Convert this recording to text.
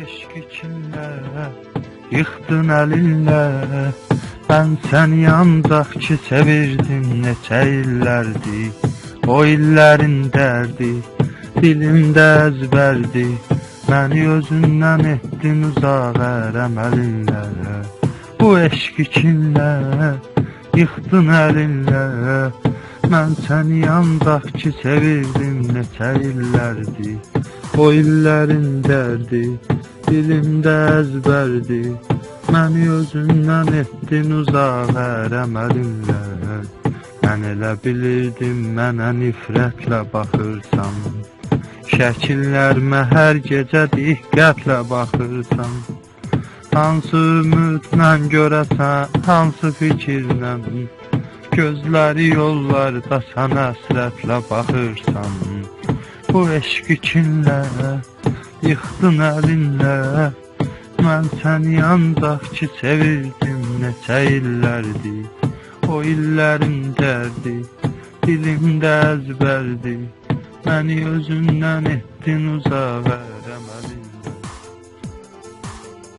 eşq içində yıxdın əlinlə. Mən səni ancaq ki sevirdim neçə illərdir. O illərin dərdi dilimdə əzbərdi. Məni özündən etdin uzaq ərəm əlinlə. Bu eşq içində yıxdın əlinlə. Mən səni ancaq ki sevirdim neçə illərdir. O illərin dərdi dilimdə əzbərdi. Məni özündən etdin uzaq ərəm əlinlə. Mən elə bilirdim mənə nifrətlə baxırsan. Şəkillərimə hər gecə diqqətlə baxırsan. Hansı ümidlə görəsən, hansı fikirlə gözləri yollarda sana həsrətlə baxırsan. Bu eşq içində yıxdın əlinlə. Mən səni ancaq ki sevirdim neçə illərdir. O illərin dərdi dilimdə əzbərdi. Məni özündən etdin uzaq